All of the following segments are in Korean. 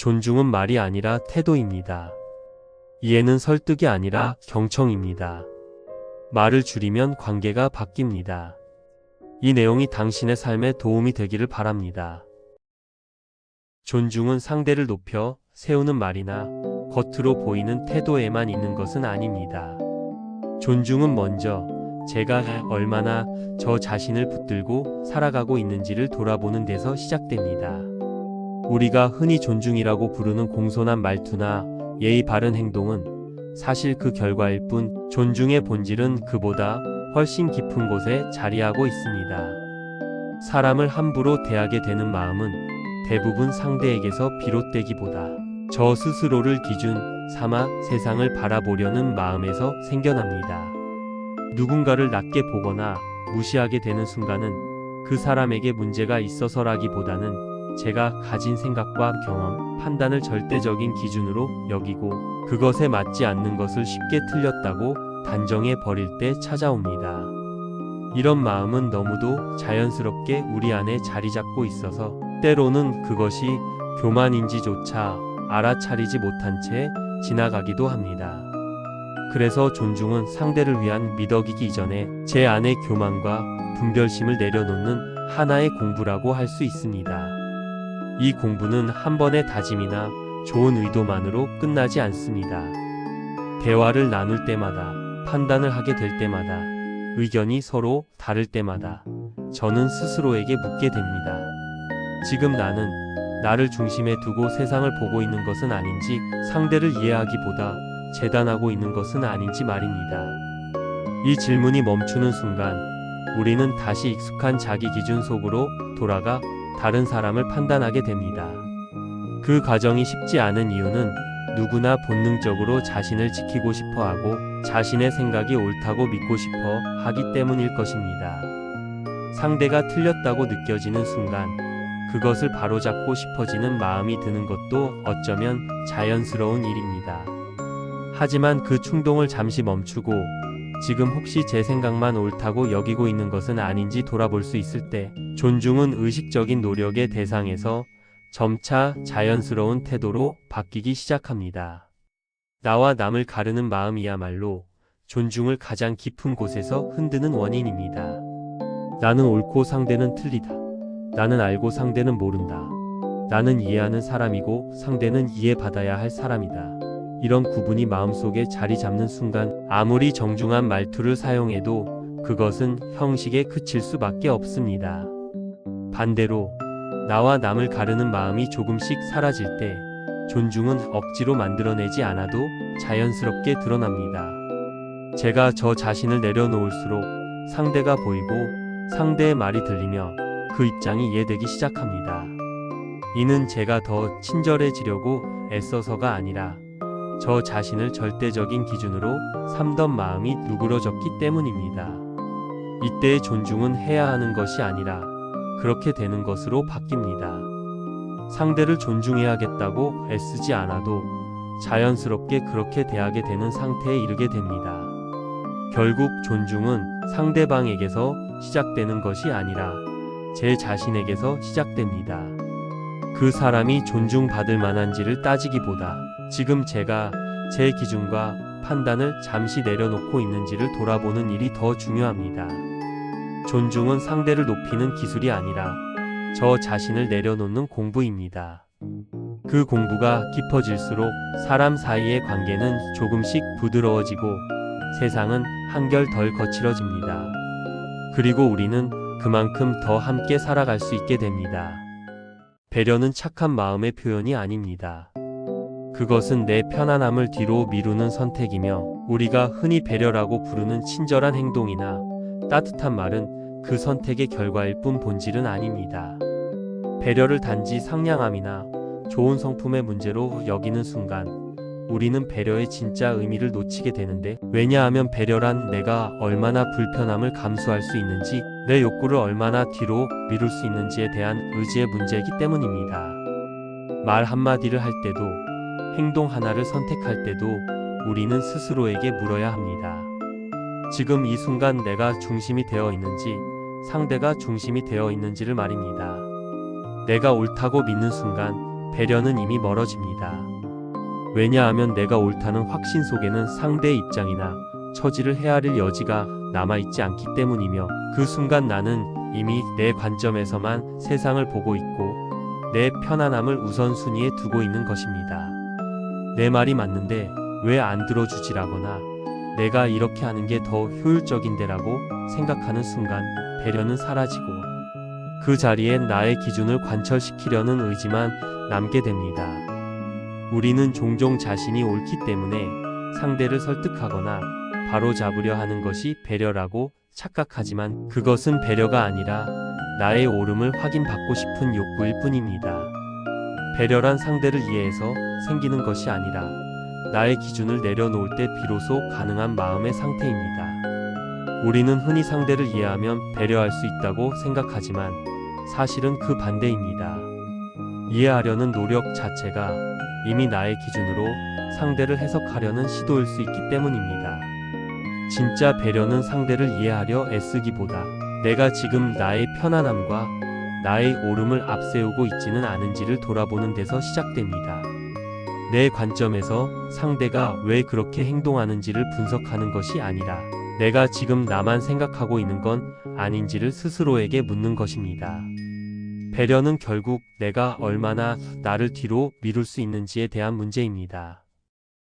존중은 말이 아니라 태도입니다. 이해는 설득이 아니라 경청입니다. 말을 줄이면 관계가 바뀝니다. 이 내용이 당신의 삶에 도움이 되기를 바랍니다. 존중은 상대를 높여 세우는 말이나 겉으로 보이는 태도에만 있는 것은 아닙니다. 존중은 먼저 제가 얼마나 저 자신을 붙들고 살아가고 있는지를 돌아보는 데서 시작됩니다. 우리가 흔히 존중이라고 부르는 공손한 말투나 예의 바른 행동은 사실 그 결과일 뿐, 존중의 본질은 그보다 훨씬 깊은 곳에 자리하고 있습니다. 사람을 함부로 대하게 되는 마음은 대부분 상대에게서 비롯되기보다 저 스스로를 기준 삼아 세상을 바라보려는 마음에서 생겨납니다. 누군가를 낮게 보거나 무시하게 되는 순간은 그 사람에게 문제가 있어서라기보다는 제가 가진 생각과 경험, 판단을 절대적인 기준으로 여기고 그것에 맞지 않는 것을 쉽게 틀렸다고 단정해 버릴 때 찾아옵니다. 이런 마음은 너무도 자연스럽게 우리 안에 자리 잡고 있어서 때로는 그것이 교만인지조차 알아차리지 못한 채 지나가기도 합니다. 그래서 존중은 상대를 위한 미덕이기 이전에 제 안의 교만과 분별심을 내려놓는 하나의 공부라고 할 수 있습니다. 이 공부는 한 번의 다짐이나 좋은 의도만으로 끝나지 않습니다. 대화를 나눌 때마다, 판단을 하게 될 때마다, 의견이 서로 다를 때마다 저는 스스로에게 묻게 됩니다. 지금 나는 나를 중심에 두고 세상을 보고 있는 것은 아닌지, 상대를 이해하기보다 재단하고 있는 것은 아닌지 말입니다. 이 질문이 멈추는 순간 우리는 다시 익숙한 자기 기준 속으로 돌아가 다른 사람을 판단하게 됩니다. 그 과정이 쉽지 않은 이유는 누구나 본능적으로 자신을 지키고 싶어 하고 자신의 생각이 옳다고 믿고 싶어 하기 때문일 것입니다. 상대가 틀렸다고 느껴지는 순간 그것을 바로잡고 싶어지는 마음이 드는 것도 어쩌면 자연스러운 일입니다. 하지만 그 충동을 잠시 멈추고 지금 혹시 제 생각만 옳다고 여기고 있는 것은 아닌지 돌아볼 수 있을 때 존중은 의식적인 노력의 대상에서 점차 자연스러운 태도로 바뀌기 시작합니다. 나와 남을 가르는 마음이야말로 존중을 가장 깊은 곳에서 흔드는 원인입니다. 나는 옳고 상대는 틀리다. 나는 알고 상대는 모른다. 나는 이해하는 사람이고 상대는 이해받아야 할 사람이다. 이런 구분이 마음속에 자리 잡는 순간 아무리 정중한 말투를 사용해도 그것은 형식에 그칠 수밖에 없습니다. 반대로 나와 남을 가르는 마음이 조금씩 사라질 때 존중은 억지로 만들어내지 않아도 자연스럽게 드러납니다. 제가 저 자신을 내려놓을수록 상대가 보이고 상대의 말이 들리며 그 입장이 이해되기 시작합니다. 이는 제가 더 친절해지려고 애써서가 아니라 저 자신을 절대적인 기준으로 삼던 마음이 누그러졌기 때문입니다. 이때의 존중은 해야 하는 것이 아니라 그렇게 되는 것으로 바뀝니다. 상대를 존중해야겠다고 애쓰지 않아도 자연스럽게 그렇게 대하게 되는 상태에 이르게 됩니다. 결국 존중은 상대방에게서 시작되는 것이 아니라 제 자신에게서 시작됩니다. 그 사람이 존중받을 만한지를 따지기보다 지금 제가 제 기준과 판단을 잠시 내려놓고 있는지를 돌아보는 일이 더 중요합니다. 존중은 상대를 높이는 기술이 아니라 저 자신을 내려놓는 공부입니다. 그 공부가 깊어질수록 사람 사이의 관계는 조금씩 부드러워지고 세상은 한결 덜 거칠어집니다. 그리고 우리는 그만큼 더 함께 살아갈 수 있게 됩니다. 배려는 착한 마음의 표현이 아닙니다. 그것은 내 편안함을 뒤로 미루는 선택이며 우리가 흔히 배려라고 부르는 친절한 행동이나 따뜻한 말은 그 선택의 결과일 뿐 본질은 아닙니다. 배려를 단지 상냥함이나 좋은 성품의 문제로 여기는 순간 우리는 배려의 진짜 의미를 놓치게 되는데, 왜냐하면 배려란 내가 얼마나 불편함을 감수할 수 있는지, 내 욕구를 얼마나 뒤로 미룰 수 있는지에 대한 의지의 문제이기 때문입니다. 말 한마디를 할 때도 행동 하나를 선택할 때도 우리는 스스로에게 물어야 합니다. 지금 이 순간 내가 중심이 되어 있는지 상대가 중심이 되어 있는지를 말입니다. 내가 옳다고 믿는 순간 배려는 이미 멀어집니다. 왜냐하면 내가 옳다는 확신 속에는 상대의 입장이나 처지를 헤아릴 여지가 남아있지 않기 때문이며, 그 순간 나는 이미 내 관점에서만 세상을 보고 있고 내 편안함을 우선순위에 두고 있는 것입니다. 내 말이 맞는데 왜 안 들어주지라거나 내가 이렇게 하는 게 더 효율적인데라고 생각하는 순간 배려는 사라지고 그 자리에 나의 기준을 관철시키려는 의지만 남게 됩니다. 우리는 종종 자신이 옳기 때문에 상대를 설득하거나 바로잡으려 하는 것이 배려라고 착각하지만, 그것은 배려가 아니라 나의 옳음을 확인받고 싶은 욕구일 뿐입니다. 배려란 상대를 이해해서 생기는 것이 아니라 나의 기준을 내려놓을 때 비로소 가능한 마음의 상태입니다. 우리는 흔히 상대를 이해하면 배려할 수 있다고 생각하지만 사실은 그 반대입니다. 이해하려는 노력 자체가 이미 나의 기준으로 상대를 해석하려는 시도일 수 있기 때문입니다. 진짜 배려는 상대를 이해하려 애쓰기보다 내가 지금 나의 편안함과 나의 옳음을 앞세우고 있지는 않은지를 돌아보는 데서 시작됩니다. 내 관점에서 상대가 왜 그렇게 행동하는지를 분석하는 것이 아니라 내가 지금 나만 생각하고 있는 건 아닌지를 스스로에게 묻는 것입니다. 배려는 결국 내가 얼마나 나를 뒤로 미룰 수 있는지에 대한 문제입니다.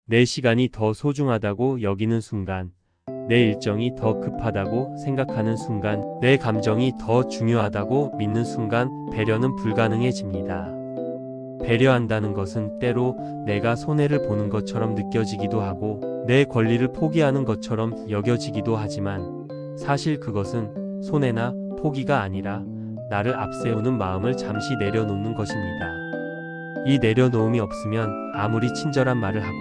내 시간이 더 소중하다고 여기는 순간, 내 일정이 더 급하다고 생각하는 순간, 내 감정이 더 중요하다고 믿는 순간 배려는 불가능해집니다. 배려한다는 것은 때로 내가 손해를 보는 것처럼 느껴지기도 하고 내 권리를 포기하는 것처럼 여겨지기도 하지만, 사실 그것은 손해나 포기가 아니라 나를 앞세우는 마음을 잠시 내려놓는 것입니다. 이 내려놓음이 없으면 아무리 친절한 말을 하고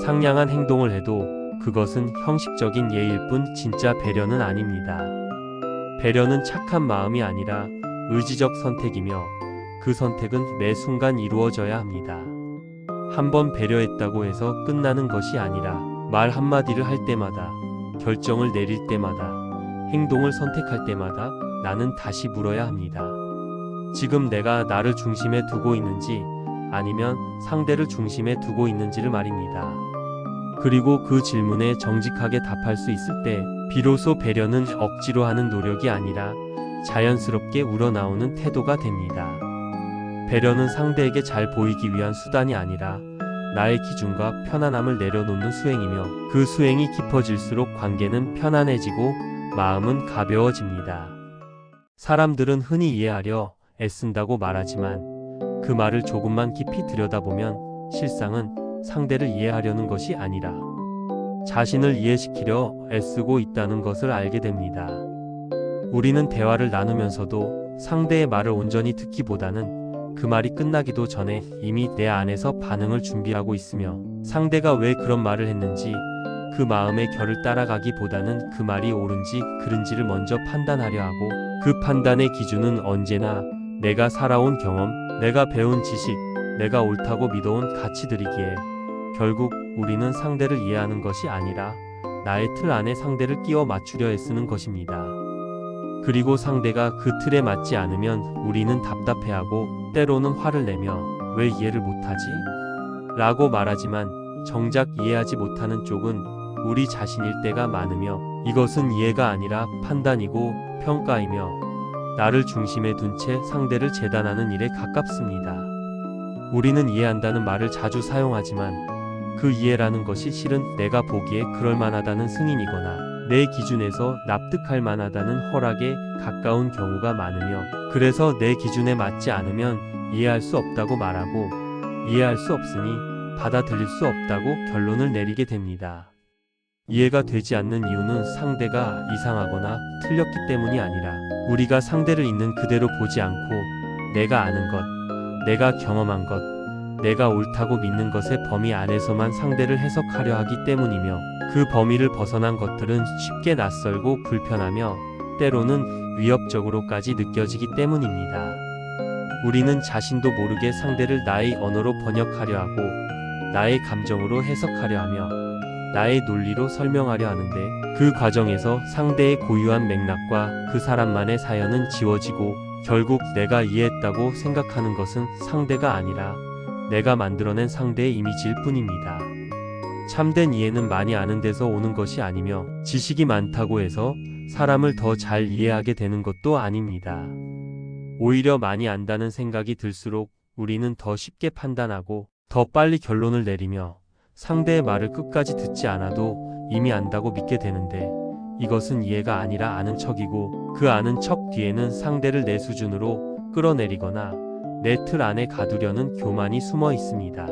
상냥한 행동을 해도 그것은 형식적인 예일 뿐 진짜 배려는 아닙니다. 배려는 착한 마음이 아니라 의지적 선택이며, 그 선택은 매 순간 이루어져야 합니다. 한번 배려했다고 해서 끝나는 것이 아니라 말 한마디를 할 때마다, 결정을 내릴 때마다, 행동을 선택할 때마다 나는 다시 물어야 합니다. 지금 내가 나를 중심에 두고 있는지 아니면 상대를 중심에 두고 있는지를 말입니다. 그리고 그 질문에 정직하게 답할 수 있을 때 비로소 배려는 억지로 하는 노력이 아니라 자연스럽게 우러나오는 태도가 됩니다. 배려는 상대에게 잘 보이기 위한 수단이 아니라 나의 기준과 편안함을 내려놓는 수행이며, 그 수행이 깊어질수록 관계는 편안해지고 마음은 가벼워집니다. 사람들은 흔히 이해하려 애쓴다고 말하지만 그 말을 조금만 깊이 들여다보면 실상은 상대를 이해하려는 것이 아니라 자신을 이해시키려 애쓰고 있다는 것을 알게 됩니다. 우리는 대화를 나누면서도 상대의 말을 온전히 듣기보다는 그 말이 끝나기도 전에 이미 내 안에서 반응을 준비하고 있으며, 상대가 왜 그런 말을 했는지 그 마음의 결을 따라가기보다는 그 말이 옳은지 그른지를 먼저 판단하려 하고, 그 판단의 기준은 언제나 내가 살아온 경험, 내가 배운 지식, 내가 옳다고 믿어온 가치들이기에 결국 우리는 상대를 이해하는 것이 아니라 나의 틀 안에 상대를 끼워 맞추려 애쓰는 것입니다. 그리고 상대가 그 틀에 맞지 않으면 우리는 답답해하고 때로는 화를 내며 왜 이해를 못하지? 라고 말하지만 정작 이해하지 못하는 쪽은 우리 자신일 때가 많으며, 이것은 이해가 아니라 판단이고 평가이며 나를 중심에 둔 채 상대를 재단하는 일에 가깝습니다. 우리는 이해한다는 말을 자주 사용하지만 그 이해라는 것이 실은 내가 보기에 그럴만하다는 승인이거나 내 기준에서 납득할 만하다는 허락에 가까운 경우가 많으며, 그래서 내 기준에 맞지 않으면 이해할 수 없다고 말하고 이해할 수 없으니 받아들일 수 없다고 결론을 내리게 됩니다. 이해가 되지 않는 이유는 상대가 이상하거나 틀렸기 때문이 아니라 우리가 상대를 있는 그대로 보지 않고 내가 아는 것, 내가 경험한 것, 내가 옳다고 믿는 것의 범위 안에서만 상대를 해석하려 하기 때문이며, 그 범위를 벗어난 것들은 쉽게 낯설고 불편하며 때로는 위협적으로까지 느껴지기 때문입니다. 우리는 자신도 모르게 상대를 나의 언어로 번역하려 하고 나의 감정으로 해석하려 하며 나의 논리로 설명하려 하는데, 그 과정에서 상대의 고유한 맥락과 그 사람만의 사연은 지워지고 결국 내가 이해했다고 생각하는 것은 상대가 아니라 내가 만들어낸 상대의 이미지일 뿐입니다. 참된 이해는 많이 아는 데서 오는 것이 아니며 지식이 많다고 해서 사람을 더 잘 이해하게 되는 것도 아닙니다. 오히려 많이 안다는 생각이 들수록 우리는 더 쉽게 판단하고 더 빨리 결론을 내리며 상대의 말을 끝까지 듣지 않아도 이미 안다고 믿게 되는데, 이것은 이해가 아니라 아는 척이고, 그 아는 척 뒤에는 상대를 내 수준으로 끌어내리거나 내 틀 안에 가두려는 교만이 숨어 있습니다.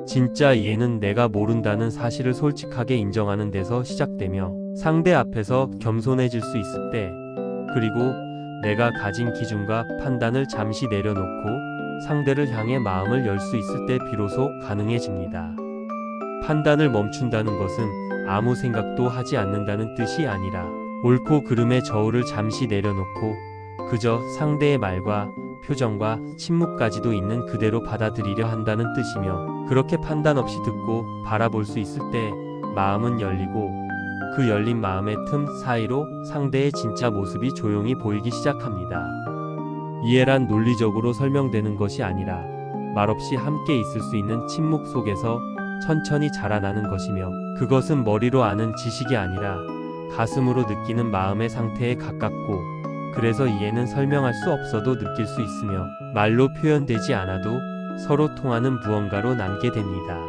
진짜 이해는 내가 모른다는 사실을 솔직하게 인정하는 데서 시작되며 상대 앞에서 겸손해질 수 있을 때, 그리고 내가 가진 기준과 판단을 잠시 내려놓고 상대를 향해 마음을 열 수 있을 때 비로소 가능해집니다. 판단을 멈춘다는 것은 아무 생각도 하지 않는다는 뜻이 아니라 옳고 그름의 저울을 잠시 내려놓고 그저 상대의 말과 표정과 침묵까지도 있는 그대로 받아들이려 한다는 뜻이며, 그렇게 판단 없이 듣고 바라볼 수 있을 때 마음은 열리고 그 열린 마음의 틈 사이로 상대의 진짜 모습이 조용히 보이기 시작합니다. 이해란 논리적으로 설명되는 것이 아니라 말없이 함께 있을 수 있는 침묵 속에서 천천히 자라나는 것이며, 그것은 머리로 아는 지식이 아니라 가슴으로 느끼는 마음의 상태에 가깝고, 그래서 이해는 설명할 수 없어도 느낄 수 있으며 말로 표현되지 않아도 서로 통하는 무언가로 남게 됩니다.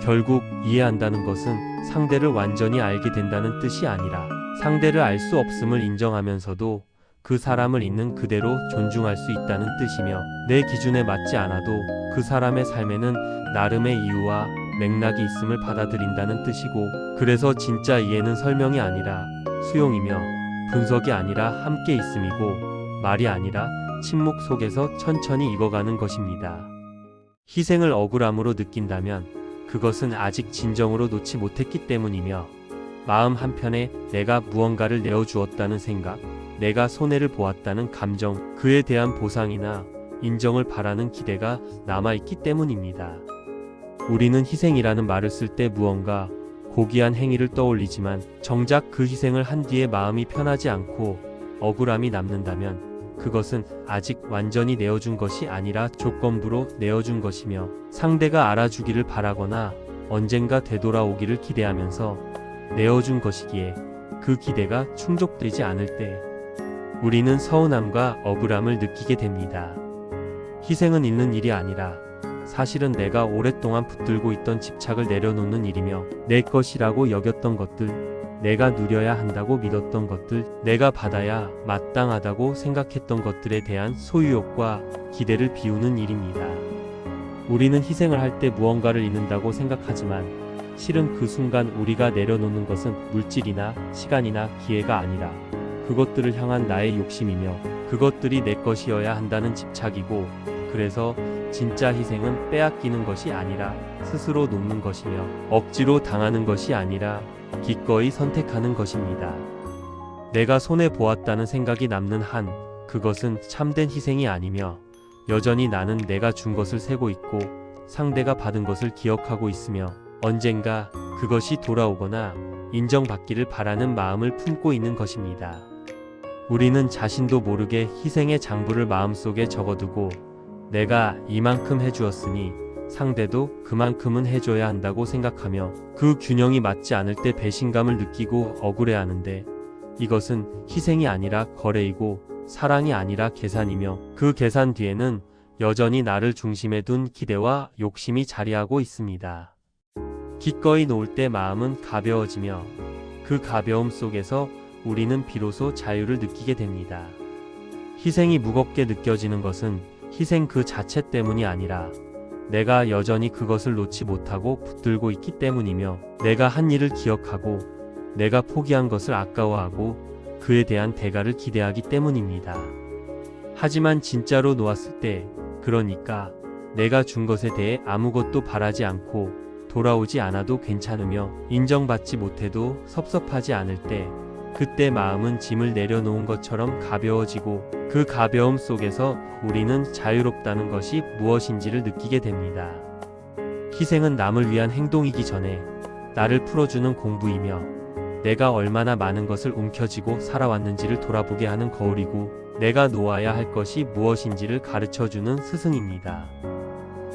결국 이해한다는 것은 상대를 완전히 알게 된다는 뜻이 아니라 상대를 알 수 없음을 인정하면서도 그 사람을 있는 그대로 존중할 수 있다는 뜻이며, 내 기준에 맞지 않아도 그 사람의 삶에는 나름의 이유와 맥락이 있음을 받아들인다는 뜻이고, 그래서 진짜 이해는 설명이 아니라 수용이며 분석이 아니라 함께 있음이고, 말이 아니라 침묵 속에서 천천히 익어가는 것입니다. 희생을 억울함으로 느낀다면 그것은 아직 진정으로 놓지 못했기 때문이며, 마음 한편에 내가 무언가를 내어주었다는 생각, 내가 손해를 보았다는 감정, 그에 대한 보상이나 인정을 바라는 기대가 남아있기 때문입니다. 우리는 희생이라는 말을 쓸 때 무언가 고귀한 행위를 떠올리지만, 정작 그 희생을 한 뒤에 마음이 편하지 않고 억울함이 남는다면 그것은 아직 완전히 내어준 것이 아니라 조건부로 내어준 것이며, 상대가 알아주기를 바라거나 언젠가 되돌아오기를 기대하면서 내어준 것이기에 그 기대가 충족되지 않을 때 우리는 서운함과 억울함을 느끼게 됩니다. 희생은 있는 일이 아니라 사실은 내가 오랫동안 붙들고 있던 집착을 내려놓는 일이며, 내 것이라고 여겼던 것들, 내가 누려야 한다고 믿었던 것들, 내가 받아야 마땅하다고 생각했던 것들에 대한 소유욕과 기대를 비우는 일입니다. 우리는 희생을 할 때 무언가를 잃는다고 생각하지만, 실은 그 순간 우리가 내려놓는 것은 물질이나 시간이나 기회가 아니라 그것들을 향한 나의 욕심이며, 그것들이 내 것이어야 한다는 집착이고, 그래서 진짜 희생은 빼앗기는 것이 아니라 스스로 놓는 것이며, 억지로 당하는 것이 아니라 기꺼이 선택하는 것입니다. 내가 손해보았다는 생각이 남는 한 그것은 참된 희생이 아니며, 여전히 나는 내가 준 것을 세고 있고 상대가 받은 것을 기억하고 있으며, 언젠가 그것이 돌아오거나 인정받기를 바라는 마음을 품고 있는 것입니다. 우리는 자신도 모르게 희생의 장부를 마음속에 적어두고, 내가 이만큼 해주었으니 상대도 그만큼은 해줘야 한다고 생각하며, 그 균형이 맞지 않을 때 배신감을 느끼고 억울해하는데, 이것은 희생이 아니라 거래이고 사랑이 아니라 계산이며, 그 계산 뒤에는 여전히 나를 중심에 둔 기대와 욕심이 자리하고 있습니다. 기꺼이 놓을 때 마음은 가벼워지며, 그 가벼움 속에서 우리는 비로소 자유를 느끼게 됩니다. 희생이 무겁게 느껴지는 것은 희생 그 자체 때문이 아니라 내가 여전히 그것을 놓지 못하고 붙들고 있기 때문이며, 내가 한 일을 기억하고 내가 포기한 것을 아까워하고 그에 대한 대가를 기대하기 때문입니다. 하지만 진짜로 놓았을 때, 그러니까 내가 준 것에 대해 아무것도 바라지 않고 돌아오지 않아도 괜찮으며 인정받지 못해도 섭섭하지 않을 때, 그때 마음은 짐을 내려놓은 것처럼 가벼워지고, 그 가벼움 속에서 우리는 자유롭다는 것이 무엇인지를 느끼게 됩니다. 희생은 남을 위한 행동이기 전에 나를 풀어주는 공부이며, 내가 얼마나 많은 것을 움켜쥐고 살아왔는지를 돌아보게 하는 거울이고 내가 놓아야 할 것이 무엇인지를 가르쳐주는 스승입니다.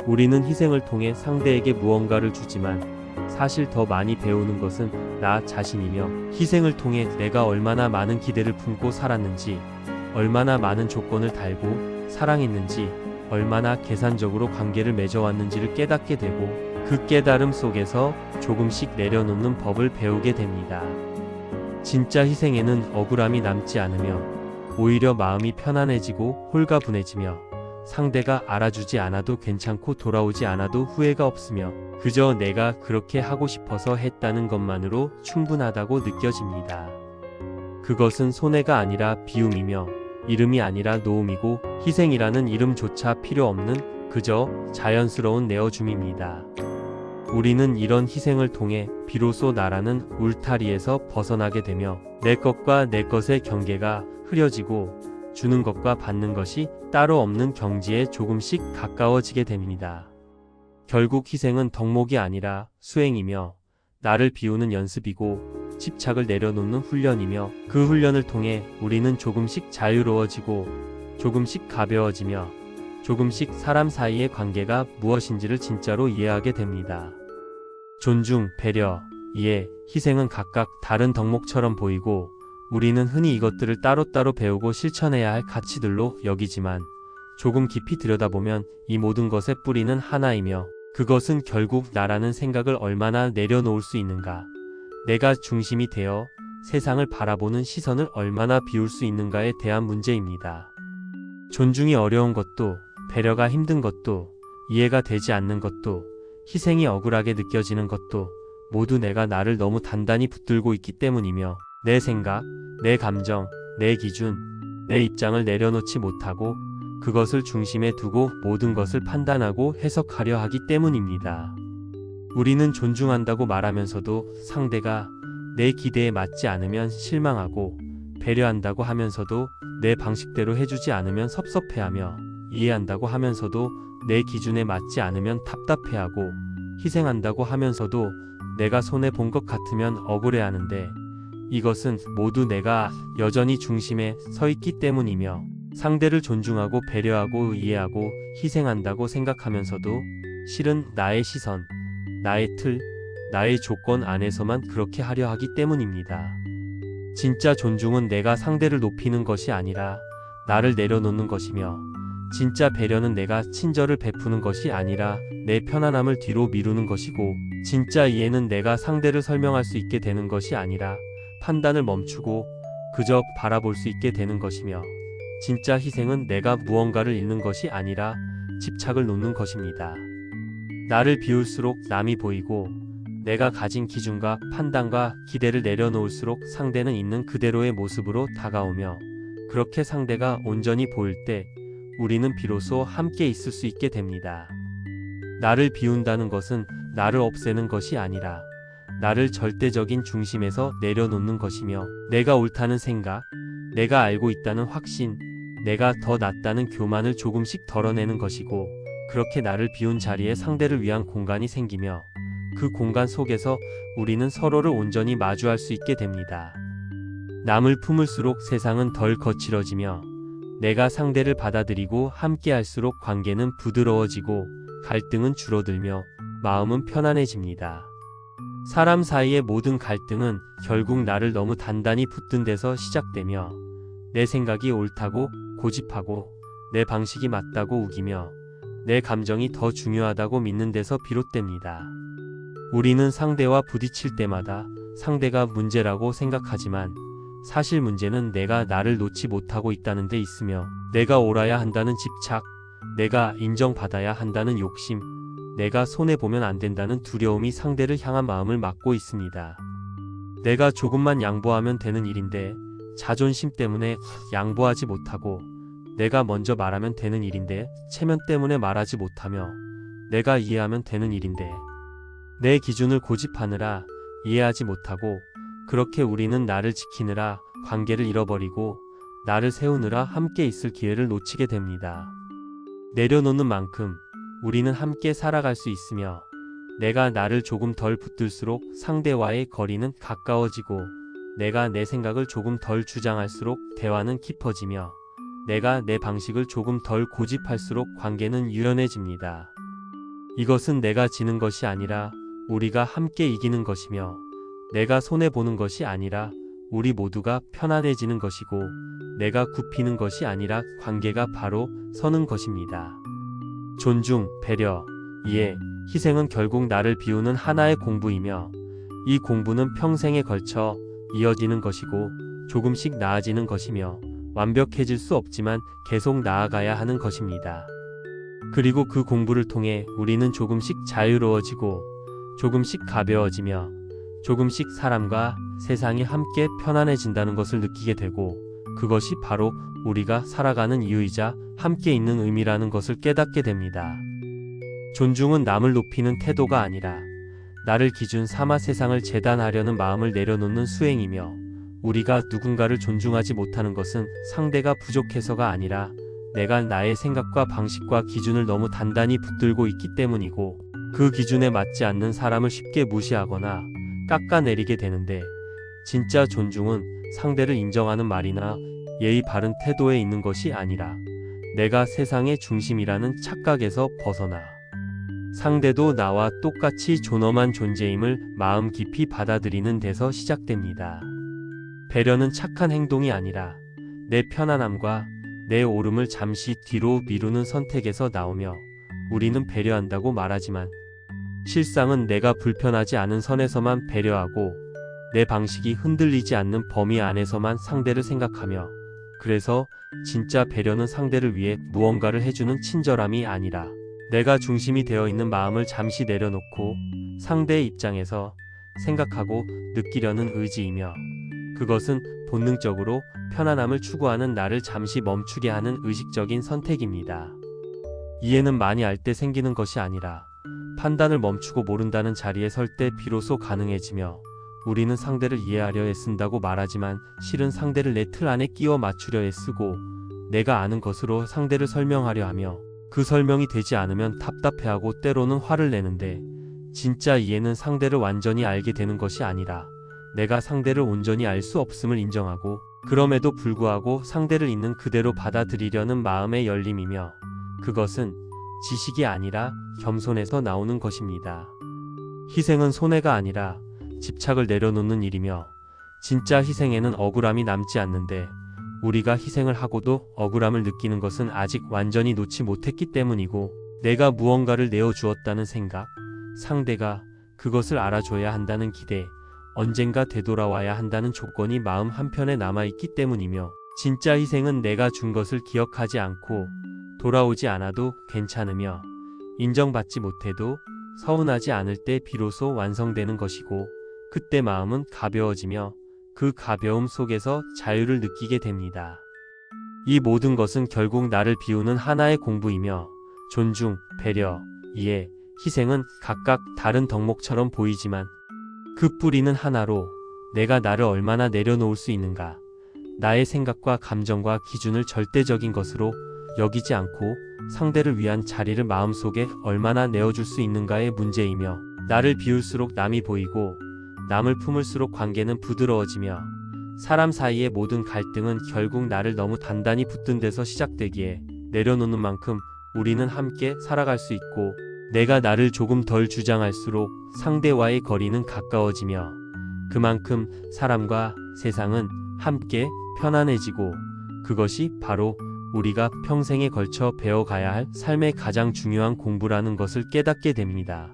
우리는 희생을 통해 상대에게 무언가를 주지만 사실 더 많이 배우는 것은 나 자신이며 희생을 통해 내가 얼마나 많은 기대를 품고 살았는지, 얼마나 많은 조건을 달고 사랑했는지, 얼마나 계산적으로 관계를 맺어왔는지를 깨닫게 되고 그 깨달음 속에서 조금씩 내려놓는 법을 배우게 됩니다. 진짜 희생에는 억울함이 남지 않으며 오히려 마음이 편안해지고 홀가분해지며 상대가 알아주지 않아도 괜찮고 돌아오지 않아도 후회가 없으며 그저 내가 그렇게 하고 싶어서 했다는 것만으로 충분하다고 느껴집니다. 그것은 손해가 아니라 비움이며 이름이 아니라 노움이고 희생이라는 이름조차 필요 없는 그저 자연스러운 내어줌입니다. 우리는 이런 희생을 통해 비로소 나라는 울타리에서 벗어나게 되며 내 것과 내 것의 경계가 흐려지고 주는 것과 받는 것이 따로 없는 경지에 조금씩 가까워지게 됩니다. 결국 희생은 덕목이 아니라 수행이며 나를 비우는 연습이고 집착을 내려놓는 훈련이며 그 훈련을 통해 우리는 조금씩 자유로워지고 조금씩 가벼워지며 조금씩 사람 사이의 관계가 무엇인지를 진짜로 이해하게 됩니다. 존중, 배려, 이해, 희생은 각각 다른 덕목처럼 보이고 우리는 흔히 이것들을 따로따로 배우고 실천해야 할 가치들로 여기지만 조금 깊이 들여다보면 이 모든 것의 뿌리는 하나이며 그것은 결국 나라는 생각을 얼마나 내려놓을 수 있는가, 내가 중심이 되어 세상을 바라보는 시선을 얼마나 비울 수 있는가에 대한 문제입니다. 존중이 어려운 것도, 배려가 힘든 것도, 이해가 되지 않는 것도, 희생이 억울하게 느껴지는 것도 모두 내가 나를 너무 단단히 붙들고 있기 때문이며 내 생각, 내 감정, 내 기준, 내 입장을 내려놓지 못하고 그것을 중심에 두고 모든 것을 판단하고 해석하려 하기 때문입니다. 우리는 존중한다고 말하면서도 상대가 내 기대에 맞지 않으면 실망하고 배려한다고 하면서도 내 방식대로 해주지 않으면 섭섭해하며 이해한다고 하면서도 내 기준에 맞지 않으면 답답해하고 희생한다고 하면서도 내가 손해본 것 같으면 억울해하는데 이것은 모두 내가 여전히 중심에 서 있기 때문이며 상대를 존중하고 배려하고 이해하고 희생한다고 생각하면서도 실은 나의 시선, 나의 틀, 나의 조건 안에서만 그렇게 하려 하기 때문입니다. 진짜 존중은 내가 상대를 높이는 것이 아니라 나를 내려놓는 것이며 진짜 배려는 내가 친절을 베푸는 것이 아니라 내 편안함을 뒤로 미루는 것이고 진짜 이해는 내가 상대를 설명할 수 있게 되는 것이 아니라 판단을 멈추고 그저 바라볼 수 있게 되는 것이며 진짜 희생은 내가 무언가를 잃는 것이 아니라 집착을 놓는 것입니다. 나를 비울수록 남이 보이고 내가 가진 기준과 판단과 기대를 내려놓을수록 상대는 있는 그대로의 모습으로 다가오며 그렇게 상대가 온전히 보일 때 우리는 비로소 함께 있을 수 있게 됩니다. 나를 비운다는 것은 나를 없애는 것이 아니라 나를 절대적인 중심에서 내려놓는 것이며 내가 옳다는 생각, 내가 알고 있다는 확신, 내가 더 낫다는 교만을 조금씩 덜어내는 것이고 그렇게 나를 비운 자리에 상대를 위한 공간이 생기며 그 공간 속에서 우리는 서로를 온전히 마주할 수 있게 됩니다. 남을 품을수록 세상은 덜 거칠어지며 내가 상대를 받아들이고 함께할수록 관계는 부드러워지고 갈등은 줄어들며 마음은 편안해집니다. 사람 사이의 모든 갈등은 결국 나를 너무 단단히 붙든 데서 시작되며 내 생각이 옳다고 고집하고 내 방식이 맞다고 우기며 내 감정이 더 중요하다고 믿는 데서 비롯됩니다. 우리는 상대와 부딪힐 때마다 상대가 문제라고 생각하지만 사실 문제는 내가 나를 놓지 못하고 있다는 데 있으며 내가 옳아야 한다는 집착, 내가 인정받아야 한다는 욕심, 내가 손해보면 안 된다는 두려움이 상대를 향한 마음을 막고 있습니다. 내가 조금만 양보하면 되는 일인데 자존심 때문에 양보하지 못하고 내가 먼저 말하면 되는 일인데 체면 때문에 말하지 못하며 내가 이해하면 되는 일인데 내 기준을 고집하느라 이해하지 못하고 그렇게 우리는 나를 지키느라 관계를 잃어버리고 나를 세우느라 함께 있을 기회를 놓치게 됩니다. 내려놓는 만큼 우리는 함께 살아갈 수 있으며 내가 나를 조금 덜 붙들수록 상대와의 거리는 가까워지고 내가 내 생각을 조금 덜 주장할수록 대화는 깊어지며 내가 내 방식을 조금 덜 고집할수록 관계는 유연해집니다. 이것은 내가 지는 것이 아니라 우리가 함께 이기는 것이며 내가 손해보는 것이 아니라 우리 모두가 편안해지는 것이고 내가 굽히는 것이 아니라 관계가 바로 서는 것입니다. 존중, 배려, 이해, 희생은 결국 나를 비우는 하나의 공부이며 이 공부는 평생에 걸쳐 이어지는 것이고 조금씩 나아지는 것이며 완벽해질 수 없지만 계속 나아가야 하는 것입니다. 그리고 그 공부를 통해 우리는 조금씩 자유로워지고 조금씩 가벼워지며 조금씩 사람과 세상이 함께 편안해진다는 것을 느끼게 되고 그것이 바로 우리가 살아가는 이유이자 함께 있는 의미라는 것을 깨닫게 됩니다. 존중은 남을 높이는 태도가 아니라 나를 기준 삼아 세상을 재단하려는 마음을 내려놓는 수행이며 우리가 누군가를 존중하지 못하는 것은 상대가 부족해서가 아니라 내가 나의 생각과 방식과 기준을 너무 단단히 붙들고 있기 때문이고 그 기준에 맞지 않는 사람을 쉽게 무시하거나 깎아내리게 되는데 진짜 존중은 상대를 인정하는 말이나 예의 바른 태도에 있는 것이 아니라 내가 세상의 중심이라는 착각에서 벗어나 상대도 나와 똑같이 존엄한 존재임을 마음 깊이 받아들이는 데서 시작됩니다. 배려는 착한 행동이 아니라 내 편안함과 내 옳음을 잠시 뒤로 미루는 선택에서 나오며 우리는 배려한다고 말하지만 실상은 내가 불편하지 않은 선에서만 배려하고 내 방식이 흔들리지 않는 범위 안에서만 상대를 생각하며 그래서 진짜 배려는 상대를 위해 무언가를 해주는 친절함이 아니라 내가 중심이 되어 있는 마음을 잠시 내려놓고 상대의 입장에서 생각하고 느끼려는 의지이며 그것은 본능적으로 편안함을 추구하는 나를 잠시 멈추게 하는 의식적인 선택입니다. 이해는 많이 알 때 생기는 것이 아니라 판단을 멈추고 모른다는 자리에 설 때 비로소 가능해지며 우리는 상대를 이해하려 애쓴다고 말하지만 실은 상대를 내 틀 안에 끼워 맞추려 애쓰고 내가 아는 것으로 상대를 설명하려 하며 그 설명이 되지 않으면 답답해하고 때로는 화를 내는데 진짜 이해는 상대를 완전히 알게 되는 것이 아니라 내가 상대를 온전히 알 수 없음을 인정하고 그럼에도 불구하고 상대를 있는 그대로 받아들이려는 마음의 열림이며 그것은 지식이 아니라 겸손에서 나오는 것입니다. 희생은 손해가 아니라 집착을 내려놓는 일이며 진짜 희생에는 억울함이 남지 않는데 우리가 희생을 하고도 억울함을 느끼는 것은 아직 완전히 놓지 못했기 때문이고 내가 무언가를 내어주었다는 생각, 상대가 그것을 알아줘야 한다는 기대, 언젠가 되돌아와야 한다는 조건이 마음 한편에 남아있기 때문이며 진짜 희생은 내가 준 것을 기억하지 않고 돌아오지 않아도 괜찮으며 인정받지 못해도 서운하지 않을 때 비로소 완성되는 것이고 그때 마음은 가벼워지며 그 가벼움 속에서 자유를 느끼게 됩니다. 이 모든 것은 결국 나를 비우는 하나의 공부이며 존중, 배려, 이해, 희생은 각각 다른 덕목처럼 보이지만 그 뿌리는 하나로 내가 나를 얼마나 내려놓을 수 있는가, 나의 생각과 감정과 기준을 절대적인 것으로 여기지 않고 상대를 위한 자리를 마음속에 얼마나 내어줄 수 있는가의 문제이며 나를 비울수록 남이 보이고 남을 품을수록 관계는 부드러워지며 사람 사이의 모든 갈등은 결국 나를 너무 단단히 붙든 데서 시작되기에 내려놓는 만큼 우리는 함께 살아갈 수 있고 내가 나를 조금 덜 주장할수록 상대와의 거리는 가까워지며 그만큼 사람과 세상은 함께 편안해지고 그것이 바로 우리가 평생에 걸쳐 배워가야 할 삶의 가장 중요한 공부라는 것을 깨닫게 됩니다.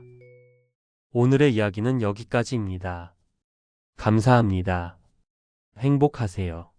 오늘의 이야기는 여기까지입니다. 감사합니다. 행복하세요.